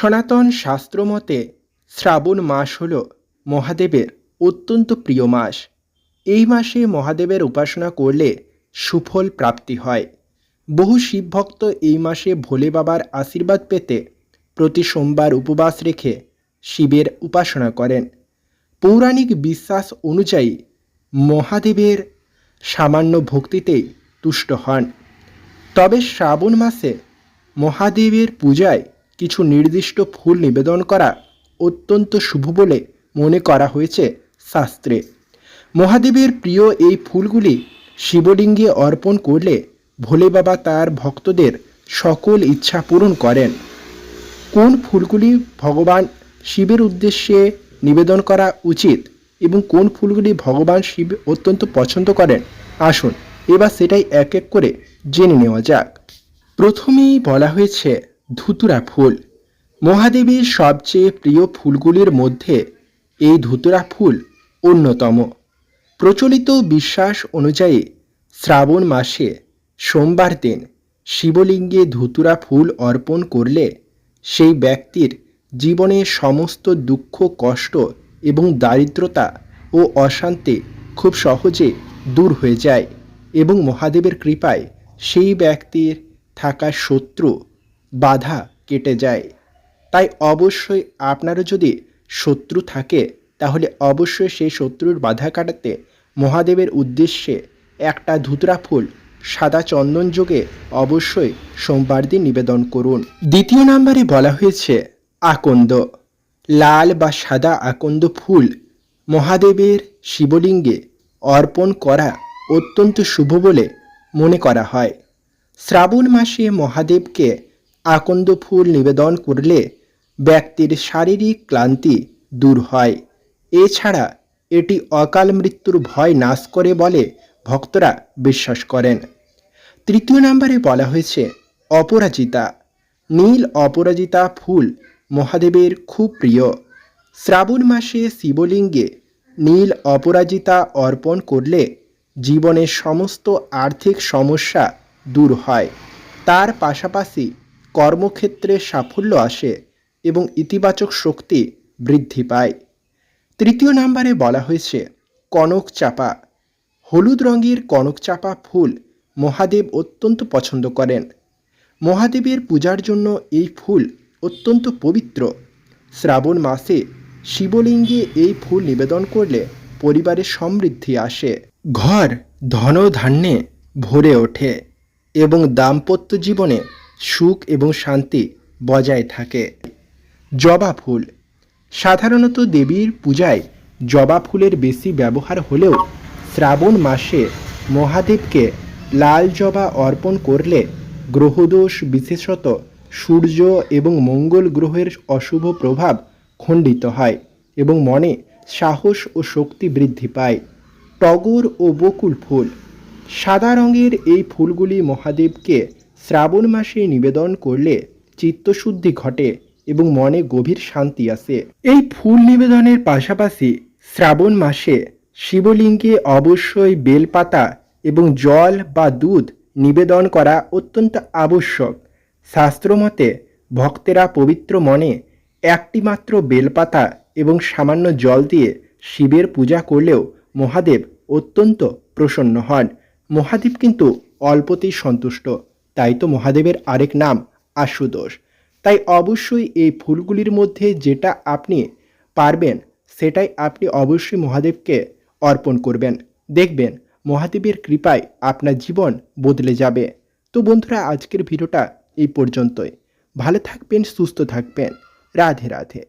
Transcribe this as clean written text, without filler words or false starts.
সনাতন শাস্ত্রমতে শ্রাবণ মাস হল মহাদেবের অত্যন্ত প্রিয় মাস। এই মাসে মহাদেবের উপাসনা করলে সুফল প্রাপ্তি হয়। বহু শিবভক্ত এই মাসে ভোলে বাবার আশীর্বাদ পেতে প্রতি সোমবার উপবাস রেখে শিবের উপাসনা করেন। পৌরাণিক বিশ্বাস অনুযায়ী মহাদেবের সামান্য ভক্তিতেই তুষ্ট হন। তবে শ্রাবণ মাসে মহাদেবের পূজায় কিছু নির্দিষ্ট ফুল নিবেদন করা অত্যন্ত শুভ বলে মনে করা হয়েছে শাস্ত্রে। মহাদেবের প্রিয় এই ফুলগুলি শিবলিঙ্গে অর্পণ করলে ভোলে বাবা তার ভক্তদের সকল ইচ্ছা পূরণ করেন। কোন ফুলগুলি ভগবান শিবের উদ্দেশ্যে নিবেদন করা উচিত এবং কোন ফুলগুলি ভগবান শিব অত্যন্ত পছন্দ করেন, আসুন এবার সেটাই এক এক করে জেনে নেওয়া যাক। প্রথমেই বলা হয়েছে ধুতুরা ফুল। মহাদেবের সবচেয়ে প্রিয় ফুলগুলির মধ্যে এই ধুতুরা ফুল অন্যতম। প্রচলিত বিশ্বাস অনুযায়ী শ্রাবণ মাসে সোমবার দিন শিবলিঙ্গে ধুতুরা ফুল অর্পণ করলে সেই ব্যক্তির জীবনে সমস্ত দুঃখ, কষ্ট এবং দারিদ্রতা ও অশান্তি খুব সহজে দূর হয়ে যায় এবং মহাদেবের কৃপায় সেই ব্যক্তির থাকা শত্রু বাধা কেটে যায়। তাই অবশ্যই আপনারও যদি শত্রু থাকে তাহলে অবশ্যই সেই শত্রুর বাধা কাটাতে মহাদেবের উদ্দেশ্যে একটা ধুতুরা ফুল সাদা চন্দন যোগে অবশ্যই সোমবার দিন নিবেদন করুন। দ্বিতীয় নম্বরে বলা হয়েছে আকন্দ। লাল বা সাদা আকন্দ ফুল মহাদেবের শিবলিঙ্গে অর্পণ করা অত্যন্ত শুভ বলে মনে করা হয়। শ্রাবণ মাসে মহাদেবকে আকন্দ ফুল নিবেদন করলে ব্যক্তির শারীরিক ক্লান্তি দূর হয়। এছাড়া এটি অকাল মৃত্যুর ভয় নাশ করে বলে ভক্তরা বিশ্বাস করেন। তৃতীয় নম্বরে বলা হয়েছে অপরাজিতা। নীল অপরাজিতা ফুল মহাদেবের খুব প্রিয়। শ্রাবণ মাসে শিবলিঙ্গে নীল অপরাজিতা অর্পণ করলে জীবনের সমস্ত আর্থিক সমস্যা দূর হয়। তার পাশাপাশি কর্মক্ষেত্রে সাফল্য আসে এবং ইতিবাচক শক্তি বৃদ্ধি পায়। তৃতীয় নম্বরে বলা হয়েছে কনক চাপা। হলুদ রঙের কনক চাপা ফুল মহাদেব অত্যন্ত পছন্দ করেন। মহাদেবের পূজার জন্য এই ফুল অত্যন্ত পবিত্র। শ্রাবণ মাসে শিবলিঙ্গে এই ফুল নিবেদন করলে পরিবারে সমৃদ্ধি আসে, ঘর ধন ধান্যে ভরে ওঠে এবং দাম্পত্য জীবনে সুখ এবং শান্তি বজায় থাকে। জবা ফুল। সাধারণত দেবীর পূজায় জবা ফুলের বেশি ব্যবহার হলেও শ্রাবণ মাসে মহাদেবকে লাল জবা অর্পণ করলে গ্রহদোষ, বিশেষত সূর্য এবং মঙ্গল গ্রহের অশুভ প্রভাব খণ্ডিত হয় এবং মনে সাহস ও শক্তি বৃদ্ধি পায়। টগর ও বকুল ফুল। সাদা রঙের এই ফুলগুলি মহাদেবকে শ্রাবণ মাসে নিবেদন করলে চিত্তশুদ্ধি ঘটে এবং মনে গভীর শান্তি আসে। এই ফুল নিবেদনের পাশাপাশি শ্রাবণ মাসে শিবলিঙ্গে অবশ্যই বেলপাতা এবং জল বা দুধ নিবেদন করা অত্যন্ত আবশ্যক। শাস্ত্রমতে ভক্তেরা পবিত্র মনে একটি মাত্র বেলপাতা এবং সামান্য জল দিয়ে শিবের পূজা করলেও মহাদেব অত্যন্ত প্রসন্ন হন। মহাদেব কিন্তু অল্পতেই সন্তুষ্ট, তাই তো মহাদেবের আরেক নাম আশুতোষ। তাই অবশ্যই এই ফুলগুলির মধ্যে যেটা আপনি পারবেন সেটাই আপনি অবশ্যই মহাদেবকে অর্পণ করবেন। দেখবেন মহাদেবের কৃপায় আপনার জীবন বদলে যাবে। তো বন্ধুরা, আজকের ভিডিওটা এই পর্যন্তই। ভালো থাকবেন, সুস্থ থাকবেন। রাধে রাধে।